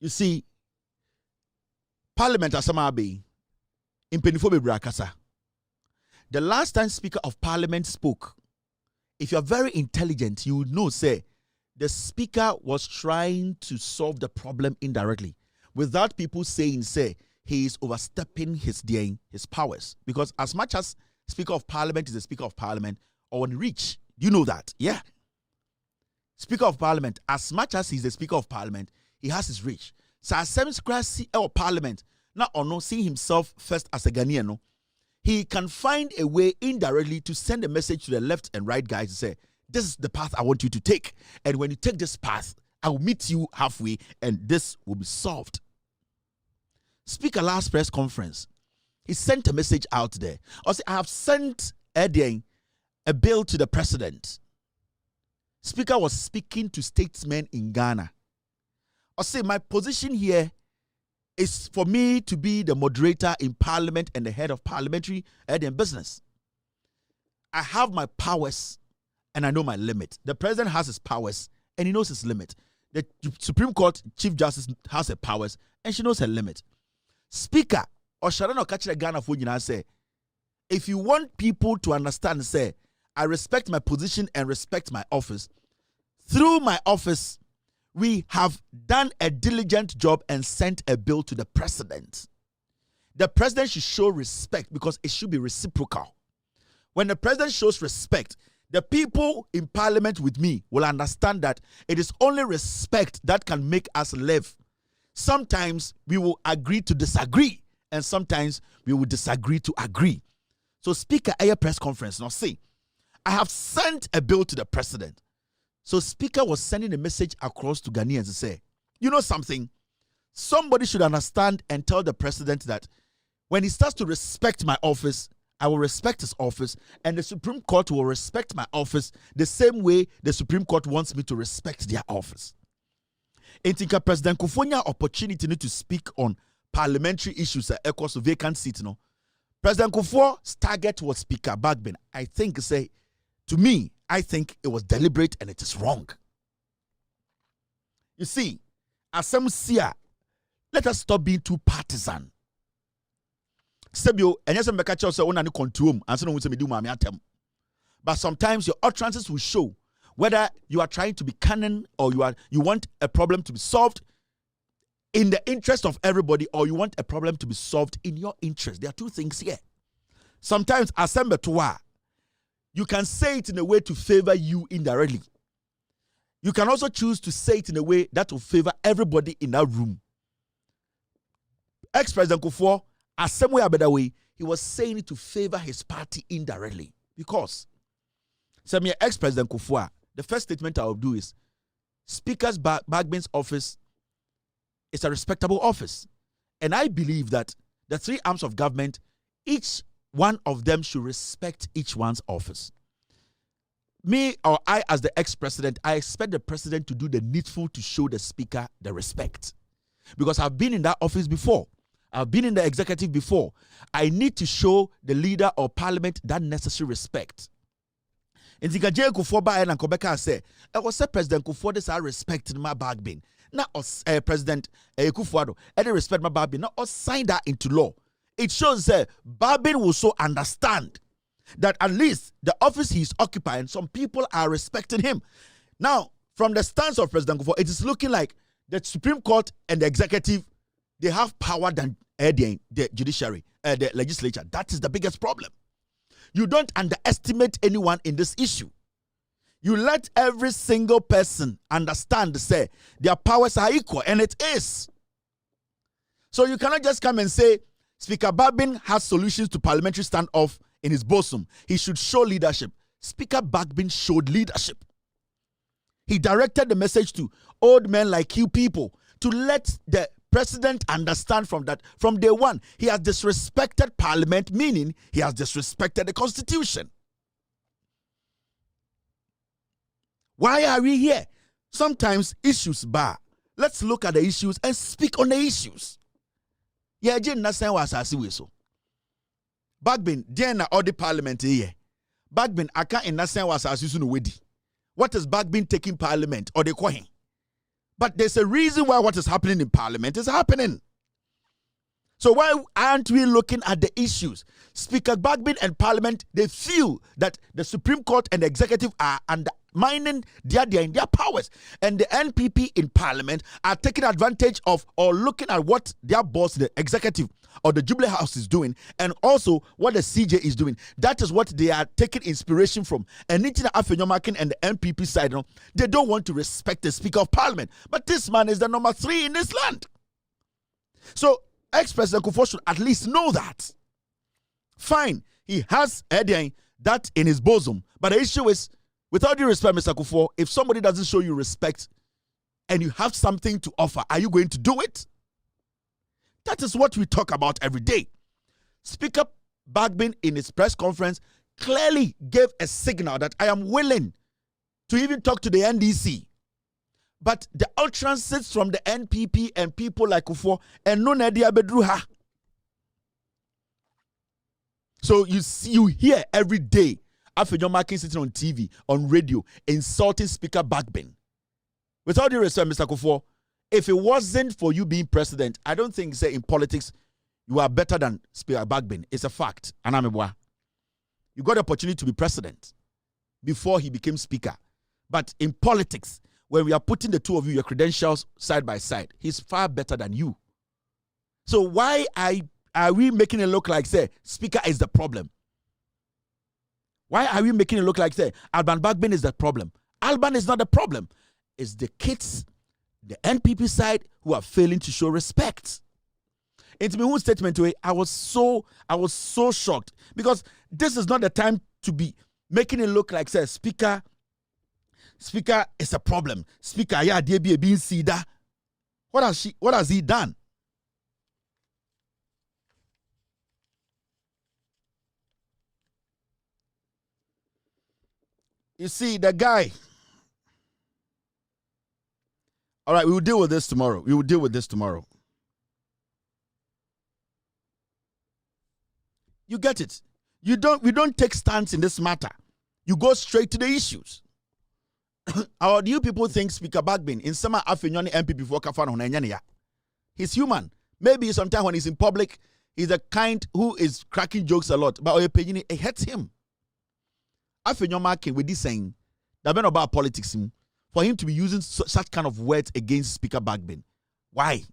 You see, Parliament asama be in penifo brakasa. The last time Speaker of Parliament spoke, if you are very intelligent, you would know, say, the Speaker was trying to solve the problem indirectly, without people saying, say, he is overstepping his powers. Because as much as Speaker of Parliament is the Speaker of Parliament, or when reach, do you know that? Yeah. Speaker of Parliament, as much as he's the Speaker of Parliament, he has his reach. So as Semscracy or Parliament, not or no, seeing himself first as a Ghanaian, no, he can find a way indirectly to send a message to the left and right guys to say, this is the path I want you to take. And when you take this path, I will meet you halfway and this will be solved. Speaker last press conference, he sent a message out there. I have sent a bill to the president. Speaker was speaking to statesmen in Ghana. I say my position here is for me to be the moderator in Parliament and the head of parliamentary business. I have my powers and I know my limit. The president has his powers and he knows his limit. The Supreme Court Chief Justice has her powers and she knows her limit. Speaker, or Sharano Kachira Ghana for you say, if you want people to understand, say, I respect my position and respect my office. Through my office, we have done a diligent job and sent a bill to the president. The president should show respect because it should be reciprocal. When the president shows respect, the people in parliament with me will understand that it is only respect that can make us live. Sometimes we will agree to disagree, and sometimes we will disagree to agree. So Speaker, at your press conference, now say, I have sent a bill to the president. So Speaker was sending a message across to Ghanaians to say, you know something? Somebody should understand and tell the president that when he starts to respect my office, I will respect his office, and the Supreme Court will respect my office the same way the Supreme Court wants me to respect their office. And think President Kuffour opportunity to speak on parliamentary issues at equals vacant seat. No, President Kuffour's target was Speaker Bagbin. I think it was deliberate and it is wrong. You see, as some see, let us stop being too partisan. But sometimes your utterances will show whether you are trying to be cunning or you want a problem to be solved in the interest of everybody, or you want a problem to be solved in your interest. There are two things here. Sometimes assemble to you can say it in a way to favor you indirectly. You can also choose to say it in a way that will favor everybody in that room. Ex-President Kuffour, as some way or better way, he was saying it to favor his party indirectly. Because, ex-President Kuffour, the first statement I will do is, Speaker's Bagbin's office is a respectable office. And I believe that the three arms of government, each one of them should respect each one's office. Me or I, as the ex-president, I expect the president to do the needful to show the speaker the respect. Because I've been in that office before. I've been in the executive before. I need to show the leader or parliament that necessary respect. And Zikaje Kuffour ba and Kobeka say, I was say President Kuffour this I respect my Bagbin. Now President Kuffour, I respect my Bagbin. Now sign that into law. It shows that Bagbin will so understand that at least the office he's occupying, some people are respecting him. Now, from the stance of President Kuffour, it is looking like the Supreme Court and the executive, they have power than the judiciary, the legislature. That is the biggest problem. You don't underestimate anyone in this issue. You let every single person understand, say, their powers are equal, and it is. So you cannot just come and say, Speaker Bagbin has solutions to parliamentary standoff in his bosom. He should show leadership. Speaker Bagbin showed leadership. He directed the message to old men like you people to let the president understand from day one. He has disrespected parliament, meaning he has disrespected the constitution. Why are we here? Sometimes issues bar. Let's look at the issues and speak on the issues. Yeah, Jane Nasan was as we so. Bagbin, Jane or the parliament here. Bagbin, I can't in Nasan was as you know. What is Bagbin taking parliament or the coin? But there's a reason why what is happening in Parliament is happening. So why aren't we looking at the issues? Speaker Bagbin and Parliament, they feel that the Supreme Court and the executive are undermining their powers. And the NPP in Parliament are taking advantage of or looking at what their boss, the executive or the Jubilee House is doing, and also what the CJ is doing. That is what they are taking inspiration from. And Nitina Afenyomakin and the NPP side, they don't want to respect the Speaker of Parliament. But this man is the number 3 in this land. So ex-President Kuffour should at least know that. Fine, he has that in his bosom. But the issue is, with all due respect, Mr. Kuffour, if somebody doesn't show you respect and you have something to offer, are you going to do it? That is what we talk about every day. Speaker Bagbin in his press conference clearly gave a signal that I am willing to even talk to the NDC. But the utterances from the NPP and people like Kuffour and no Nadia Bedruha. So you hear every day after John Markin sitting on TV, on radio, insulting Speaker Bagbin. With all due respect, Mr. Kuffour, if it wasn't for you being president, I don't think, say, in politics, you are better than Speaker Bagbin. It's a fact. Anamebwa. You got the opportunity to be president before he became speaker. But in politics, when we are putting the two of you, your credentials side by side, he's far better than you. So why are we making it look like, say, speaker is the problem? Why are we making it look like, say, Alban Bagbin is the problem? Alban is not the problem. It's the kids, the NPP side, who are failing to show respect. Into my own statement today, I was so shocked, because this is not the time to be making it look like, say, speaker is a problem. Speaker, yeah, there be a being cedar. What has he done? You see, the guy. All right, we will deal with this tomorrow. You get it? We don't take stance in this matter. You go straight to the issues. Or do you people think Speaker Bagbin in some Afenyoni MPP for Kafan? He's human. Maybe sometimes when he's in public, he's a kind who is cracking jokes a lot. But it hurts him. Afenyoma with this saying that been about politics, for him to be using such kind of words against Speaker Bagbin. Why?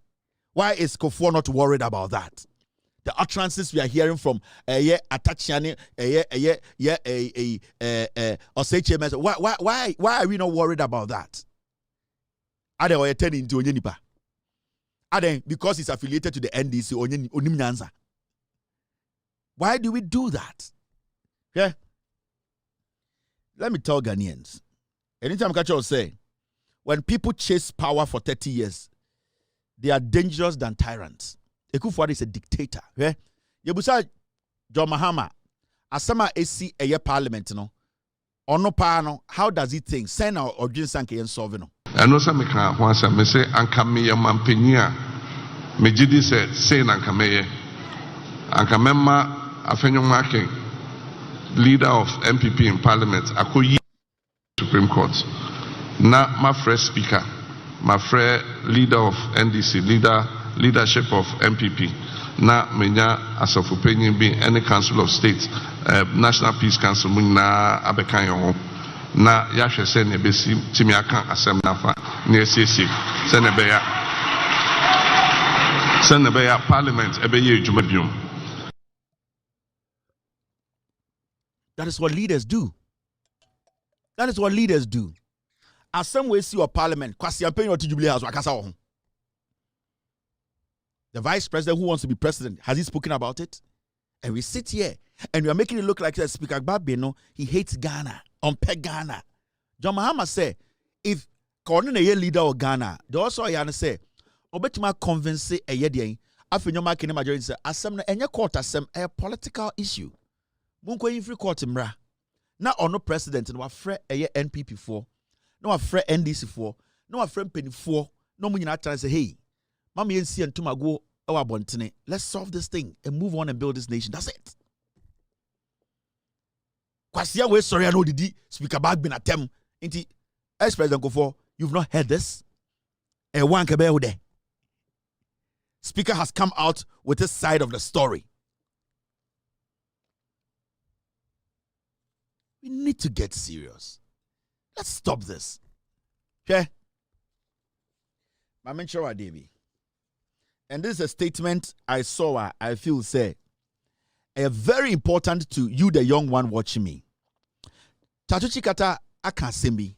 Why is Kuffour not worried about that? The utterances we are hearing from Atachiani, why are we not worried about that? Are they turning into Onyenipa? Are they because he's affiliated to the NDC Onimnyanza? Why do we do that? Yeah. Let me tell Ghanaians. Anytime I will say, when people chase power for 30 years, they are dangerous than tyrants. Kuffour is a dictator. Yeah? Yebusa John Mahama, asama esi eye parliament no. Ono pa no, how does he think? Send our audience and can solve no. Eno se me kan ho asem me se anka me ye mampanyi a me gidi se na anka me ye. Anka memma Afenyoma King, leader of MPP in parliament, akoyi Supreme Court. Na my fresh speaker, my friend leader of NDC, leadership of MPP. Na menya asofopenyin bi any council of state, National Peace Council na abekan yo. Na yahwe se ne besi timi aka asem na fa na esiesie se ne be ya parliament ebeye adwuma biom. That is what leaders do. That is what leaders do. As some way see your parliament, kwasi ampen your Jubilee House wakasa wo. The vice president who wants to be president, has he spoken about it? And we sit here and we are making it look like Speaker Bagbin, he hates Ghana, unpeg Ghana. John Mahama say, if Cornyn a leader of Ghana, they also say, obetima convince a yedian, Afenyoma King majority say, asem na enye court asem a political issue. Munko yin free court mra. Na ono president no wafre eye NPP for, no wafre NDC for, no wafre mpeni for, no mu nyina try say hey, mama yensi entuma go ewa bontene. Let's solve this thing and move on and build this nation. That's it. Kwasia we sorry I know didi Speaker Bagbin atem. Inti ex-president Kuffour, you've not heard this? A one kebeude. Speaker has come out with his side of the story. We need to get serious. Let's stop this. Okay? Mama Nchewa Davy. And this is a statement I saw, I feel say, very important to you, the young one watching me. Tatuchi Kata Akasembi.